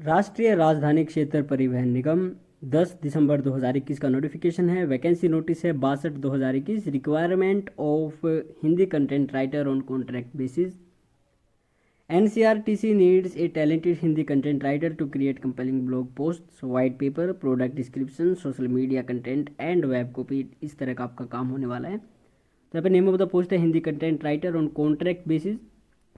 राष्ट्रीय राजधानी क्षेत्र परिवहन निगम 10 दिसंबर 2021 का नोटिफिकेशन है। वैकेंसी नोटिस है 62/2021। Requirement of Hindi content writer on contract basis. NCRTC needs a talented Hindi content writer to create compelling blog post, white paper, product description, social media content and web copy. इस तरह का आपका काम होने वाला है। तो यहाँ पे नेम ऑफ द पोस्ट है Hindi content writer on contract basis.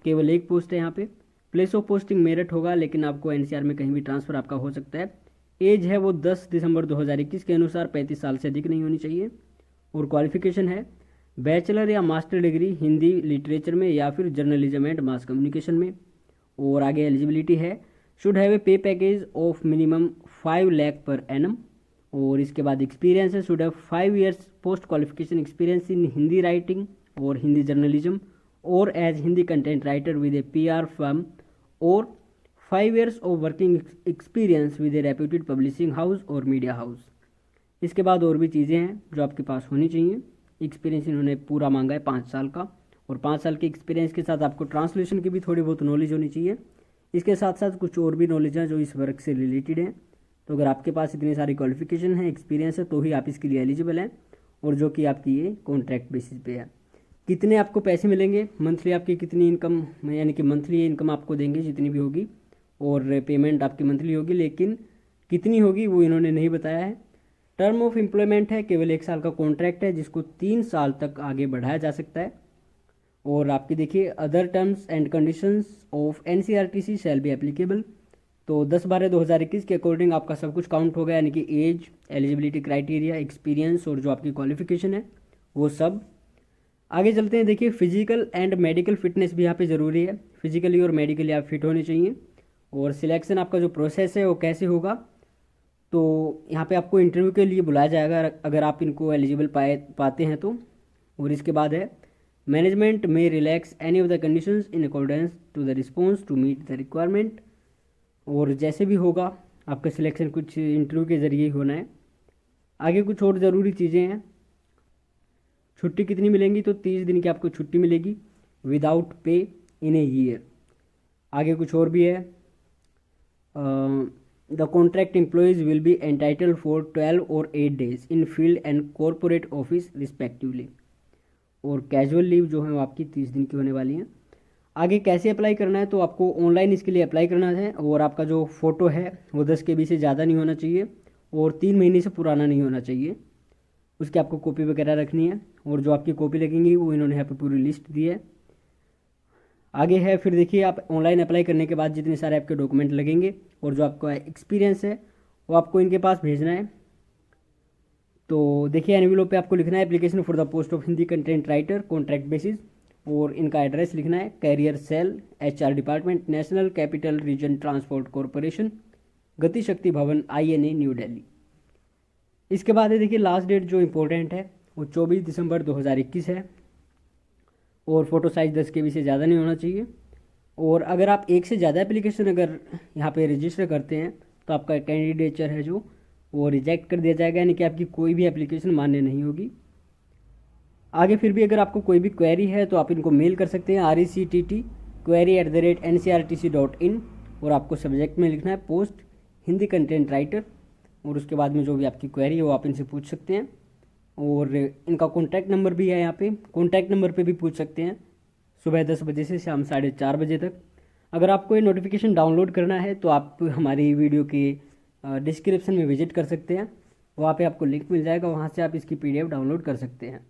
केवल एक पोस्ट है यहाँ पे। प्लेस ऑफ पोस्टिंग मेरठ होगा, लेकिन आपको NCR में कहीं भी ट्रांसफर आपका हो सकता है। एज है वो 10 दिसंबर 2021 के अनुसार 35 साल से अधिक नहीं होनी चाहिए। और क्वालिफिकेशन है बैचलर या मास्टर डिग्री हिंदी लिटरेचर में या फिर जर्नलिज्म एंड मास कम्युनिकेशन में। और आगे एलिजिबिलिटी है शुड हैव ए पे package of minimum 5 lakh per annum. और इसके बाद एक्सपीरियंस है should have 5 years post qualification experience in Hindi writing और हिंदी जर्नलिज्म और as Hindi content writer with a PR firm और 5 years of working experience with a reputed publishing house और media house. इसके बाद और भी चीज़ें हैं जो आपके पास होनी चाहिए। एक्सपीरियंस इन्होंने पूरा मांगा है 5 साल का, और 5 साल के एक्सपीरियंस के साथ आपको ट्रांसलेशन की भी थोड़ी बहुत नॉलेज होनी चाहिए। इसके साथ साथ कुछ और भी नॉलेज हैं जो इस वर्क से रिलेटेड हैं। तो अगर आपके पास इतनी सारी क्वालिफिकेशन है, एक्सपीरियंस है, तो ही आप इसके लिए एलिजिबल हैं, और जो कि आपकी ये कॉन्ट्रैक्ट बेसिस पे है। कितने आपको पैसे मिलेंगे, मंथली आपकी कितनी इनकम, यानी कि मंथली इनकम आपको देंगे जितनी भी होगी, और पेमेंट आपकी मंथली होगी, लेकिन कितनी होगी वो इन्होंने नहीं बताया है। टर्म ऑफ एम्प्लॉयमेंट है केवल 1 साल का कॉन्ट्रैक्ट है, जिसको 3 साल तक आगे बढ़ाया जा सकता है। और आपकी देखिए other terms and conditions of NCRTC shall be applicable. तो 10/12/2021 के अकॉर्डिंग आपका सब कुछ काउंट होगा, यानी कि एज, एलिजिबिलिटी क्राइटेरिया, एक्सपीरियंस और जो आपकी क्वालिफिकेशन है वो सब। आगे चलते हैं। देखिए फिजिकल एंड मेडिकल फिटनेस भी यहाँ पे ज़रूरी है। फिजिकली और मेडिकली आप फिट होने चाहिए। और सिलेक्शन आपका जो प्रोसेस है वो कैसे होगा, तो यहाँ पे आपको इंटरव्यू के लिए बुलाया जाएगा अगर आप इनको एलिजिबल पाते हैं तो। और इसके बाद है मैनेजमेंट में relax any of the conditions in accordance to the response to meet the requirement. और जैसे भी होगा आपका सिलेक्शन कुछ इंटरव्यू के ज़रिए ही होना है। आगे कुछ और ज़रूरी चीज़ें हैं। छुट्टी कितनी मिलेंगी, तो 30 दिन की आपको छुट्टी मिलेगी without pay in a year. आगे कुछ और भी है। The contract employees will be entitle for 12 और 8 days in field and corporate office respectively. और कैजुअल लीव जो है वो आपकी 30 दिन की होने वाली है। आगे कैसे अप्लाई करना है, तो आपको ऑनलाइन इसके लिए अप्लाई करना है। और आपका जो फ़ोटो है वो 10 KB से ज़्यादा नहीं होना चाहिए और 3 महीने से पुराना नहीं होना चाहिए। उसकी आपको कॉपी वगैरह रखनी है, और जो आपकी कॉपी लगेंगी वो इन्होंने यहाँ पर पूरी लिस्ट दी है। आगे है फिर देखिए आप ऑनलाइन अप्लाई करने के बाद जितने सारे आपके डॉक्यूमेंट लगेंगे और जो आपका एक्सपीरियंस है वो आपको इनके पास भेजना है। तो देखिए एनवेलप पे आपको लिखना है application for the post of Hindi content writer contract basis, और इनका एड्रेस लिखना है career cell HR department national capital region transport corporation Gati Shakti भवन INA न्यू दिल्ली। इसके बाद है देखिए लास्ट डेट जो इम्पोर्टेंट है वो 24 दिसंबर 2021 है। और फ़ोटो साइज़ 10 KB से ज़्यादा नहीं होना चाहिए। और अगर आप एक से ज़्यादा एप्लीकेशन अगर यहाँ पे रजिस्टर करते हैं तो आपका कैंडिडेचर है जो वो रिजेक्ट कर दिया जाएगा, यानी कि आपकी कोई भी एप्लीकेशन मान्य नहीं होगी। आगे फिर भी अगर आपको कोई भी क्वेरी है तो आप इनको मेल कर सकते हैं rectt@ncrtc.in, और आपको सब्जेक्ट में लिखना है पोस्ट हिंदी कंटेंट राइटर। और उसके बाद में जो भी आपकी क्वेरी है वो आप इनसे पूछ सकते हैं। और इनका कॉन्टैक्ट नंबर भी है यहाँ पे, कॉन्टैक्ट नंबर पे भी पूछ सकते हैं सुबह 10 बजे से शाम 4:30 बजे तक। अगर आपको ये नोटिफिकेशन डाउनलोड करना है तो आप हमारी वीडियो के डिस्क्रिप्शन में विजिट कर सकते हैं, वहाँ पे आपको लिंक मिल जाएगा, वहाँ से आप इसकी PDF डाउनलोड कर सकते हैं।